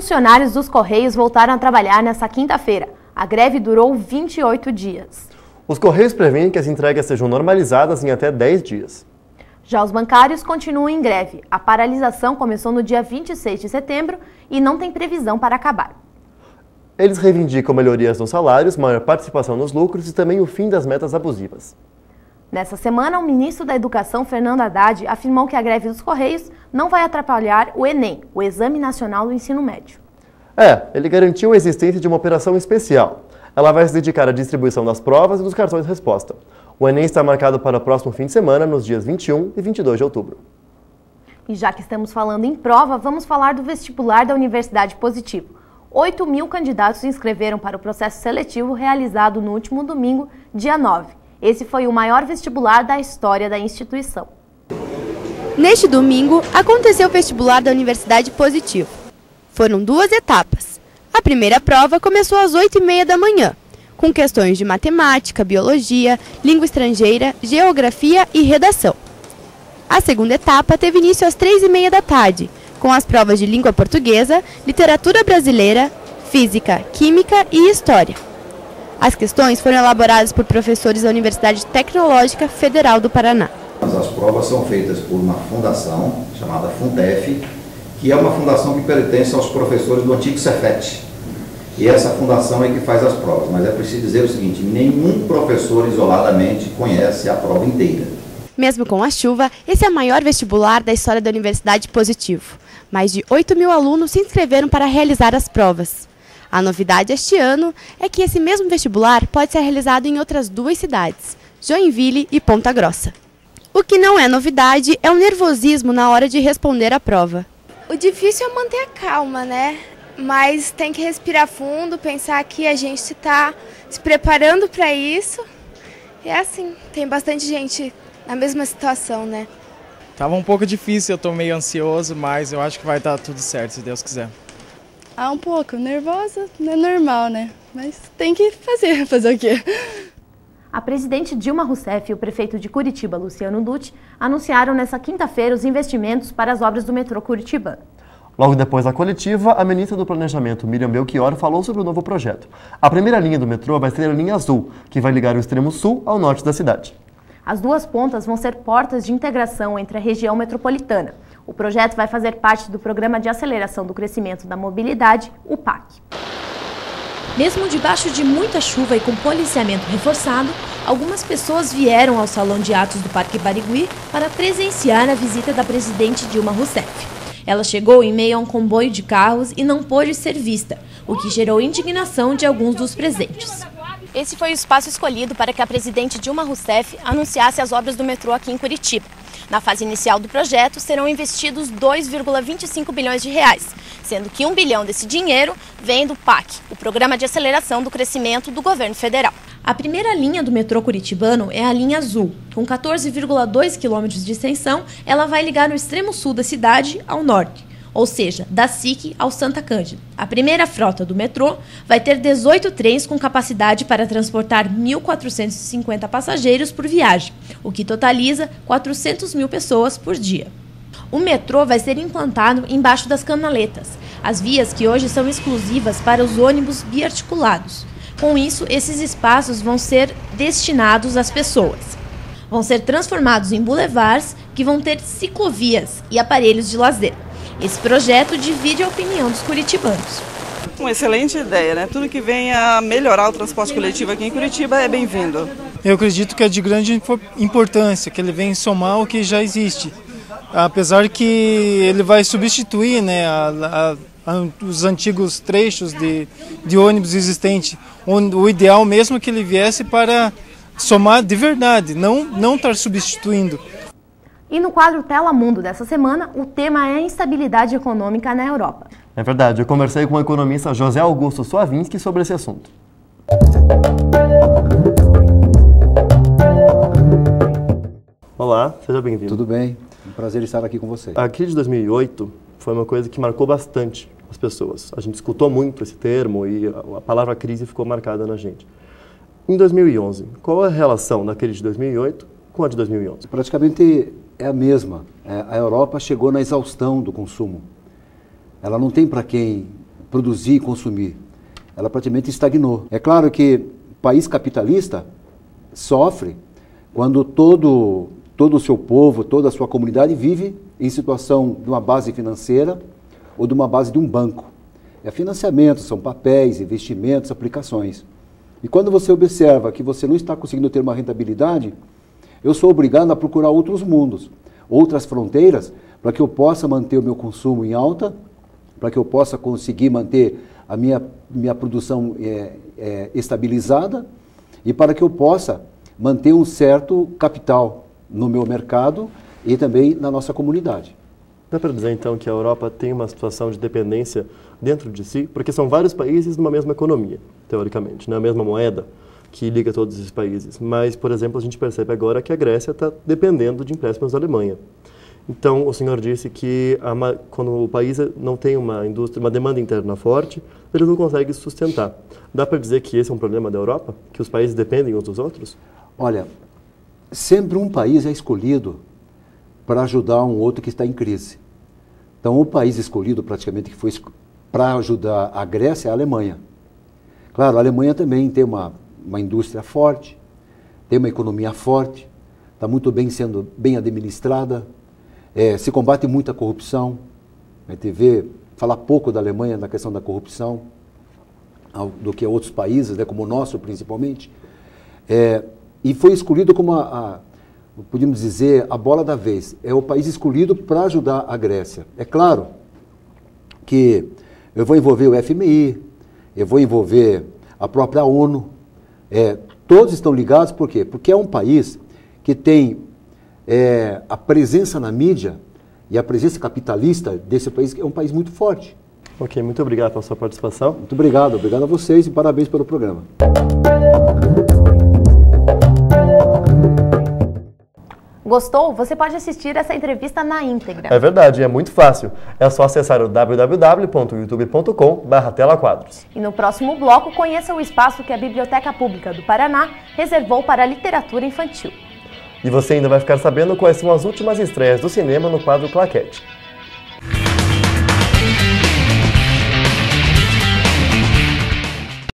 funcionários dos Correios voltaram a trabalhar nesta quinta-feira. A greve durou 28 dias. Os Correios prevêem que as entregas sejam normalizadas em até 10 dias. Já os bancários continuam em greve. A paralisação começou no dia 26 de setembro e não tem previsão para acabar. Eles reivindicam melhorias nos salários, maior participação nos lucros e também o fim das metas abusivas. Nessa semana, o ministro da Educação, Fernando Haddad, afirmou que a greve dos Correios não vai atrapalhar o Enem, o Exame Nacional do Ensino Médio. Ele garantiu a existência de uma operação especial. Ela vai se dedicar à distribuição das provas e dos cartões de resposta. O Enem está marcado para o próximo fim de semana, nos dias 21 e 22 de outubro. E já que estamos falando em prova, vamos falar do vestibular da Universidade Positivo. 8.000 candidatos se inscreveram para o processo seletivo realizado no último domingo, dia 9. Esse foi o maior vestibular da história da instituição. Neste domingo, aconteceu o vestibular da Universidade Positivo. Foram 2 etapas. A primeira prova começou às 8h30 da manhã, com questões de matemática, biologia, língua estrangeira, geografia e redação. A segunda etapa teve início às 3h30 da tarde, com as provas de língua portuguesa, literatura brasileira, física, química e história. As questões foram elaboradas por professores da Universidade Tecnológica Federal do Paraná. As provas são feitas por uma fundação chamada Fundef, que é uma fundação que pertence aos professores do antigo Cefet. E essa fundação é que faz as provas. Mas é preciso dizer o seguinte: nenhum professor isoladamente conhece a prova inteira. Mesmo com a chuva, esse é o maior vestibular da história da Universidade Positivo. Mais de 8.000 alunos se inscreveram para realizar as provas. A novidade este ano é que esse mesmo vestibular pode ser realizado em outras 2 cidades, Joinville e Ponta Grossa. O que não é novidade é o nervosismo na hora de responder a prova. O difícil é manter a calma, né? Mas tem que respirar fundo, pensar que a gente está se preparando para isso. E é assim, tem bastante gente na mesma situação, né? Tava um pouco difícil, eu tô meio ansioso, mas eu acho que vai dar tudo certo, se Deus quiser. Um pouco nervosa, não é normal, né? Mas tem que fazer o quê? A presidente Dilma Rousseff e o prefeito de Curitiba, Luciano Dutti, anunciaram nesta quinta-feira os investimentos para as obras do metrô curitibano. Logo depois da coletiva, a ministra do Planejamento, Miriam Belchior, falou sobre o novo projeto. A primeira linha do metrô vai ser a linha azul, que vai ligar o extremo sul ao norte da cidade. As 2 pontas vão ser portas de integração entre a região metropolitana. O projeto vai fazer parte do Programa de Aceleração do Crescimento da Mobilidade, o PAC. Mesmo debaixo de muita chuva e com policiamento reforçado, algumas pessoas vieram ao Salão de Atos do Parque Barigui para presenciar a visita da presidente Dilma Rousseff. Ela chegou em meio a um comboio de carros e não pôde ser vista, o que gerou indignação de alguns dos presentes. Esse foi o espaço escolhido para que a presidente Dilma Rousseff anunciasse as obras do metrô aqui em Curitiba. Na fase inicial do projeto, serão investidos 2,25 bilhões de reais, sendo que 1 bilhão desse dinheiro vem do PAC, o Programa de Aceleração do Crescimento do Governo Federal. A primeira linha do metrô curitibano é a linha azul. Com 14,2 quilômetros de extensão, ela vai ligar o extremo sul da cidade ao norte, ou seja, da SIC ao Santa Cândida. A primeira frota do metrô vai ter 18 trens com capacidade para transportar 1.450 passageiros por viagem, o que totaliza 400 mil pessoas por dia. O metrô vai ser implantado embaixo das canaletas, as vias que hoje são exclusivas para os ônibus biarticulados. Com isso, esses espaços vão ser destinados às pessoas. Vão ser transformados em boulevards que vão ter ciclovias e aparelhos de lazer. Esse projeto divide a opinião dos curitibanos. Uma excelente ideia, né? Tudo que venha melhorar o transporte coletivo aqui em Curitiba é bem-vindo. Eu acredito que é de grande importância, que ele vem somar o que já existe. Apesar que ele vai substituir, né, os antigos trechos de ônibus existentes. O ideal mesmo é que ele viesse para somar de verdade, não estar substituindo. E no quadro Tela Mundo dessa semana, o tema é a instabilidade econômica na Europa. É verdade, eu conversei com o economista José Augusto Suavinski sobre esse assunto. Olá, seja bem-vindo. Tudo bem, um prazer estar aqui com você. A crise de 2008 foi uma coisa que marcou bastante as pessoas. A gente escutou muito esse termo e a palavra crise ficou marcada na gente. Em 2011, qual é a relação da crise de 2008 com a de 2011? Praticamente é a mesma. A Europa chegou na exaustão do consumo. Ela não tem para quem produzir e consumir. Ela praticamente estagnou. É claro que o país capitalista sofre quando todo o seu povo, toda a sua comunidade vive em situação de uma base financeira ou de uma base de um banco. É financiamento, são papéis, investimentos, aplicações. E quando você observa que você não está conseguindo ter uma rentabilidade, eu sou obrigado a procurar outros mundos, outras fronteiras, para que eu possa manter o meu consumo em alta, para que eu possa conseguir manter a minha produção estabilizada e para que eu possa manter um certo capital no meu mercado e também na nossa comunidade. Dá para dizer então que a Europa tem uma situação de dependência dentro de si, porque são vários países numa mesma economia, teoricamente, na mesma moeda que liga todos esses países. Mas, por exemplo, a gente percebe agora que a Grécia está dependendo de empréstimos da Alemanha. Então, o senhor disse que quando o país não tem uma indústria, uma demanda interna forte, ele não consegue sustentar. Dá para dizer que esse é um problema da Europa? Que os países dependem uns dos outros? Olha, sempre um país é escolhido para ajudar um outro que está em crise. Então, o país escolhido praticamente que foi para ajudar a Grécia é a Alemanha. Claro, a Alemanha também tem uma indústria forte, tem uma economia forte, está muito bem sendo bem administrada, se combate muito a corrupção. A gente vê, fala pouco da Alemanha na questão da corrupção, do que outros países, como o nosso principalmente. E foi escolhido como podemos dizer, a bola da vez. É o país escolhido para ajudar a Grécia. É claro que eu vou envolver o FMI, eu vou envolver a própria ONU. Todos estão ligados, por quê? Porque é um país que tem a presença na mídia e a presença capitalista desse país, que é um país muito forte. Ok, muito obrigado pela sua participação. Muito obrigado a vocês e parabéns pelo programa. Gostou? Você pode assistir essa entrevista na íntegra. É verdade, é muito fácil. É só acessar o www.youtube.com/telaquadros. E no próximo bloco, conheça o espaço que a Biblioteca Pública do Paraná reservou para a literatura infantil. E você ainda vai ficar sabendo quais são as últimas estreias do cinema no quadro Claquete.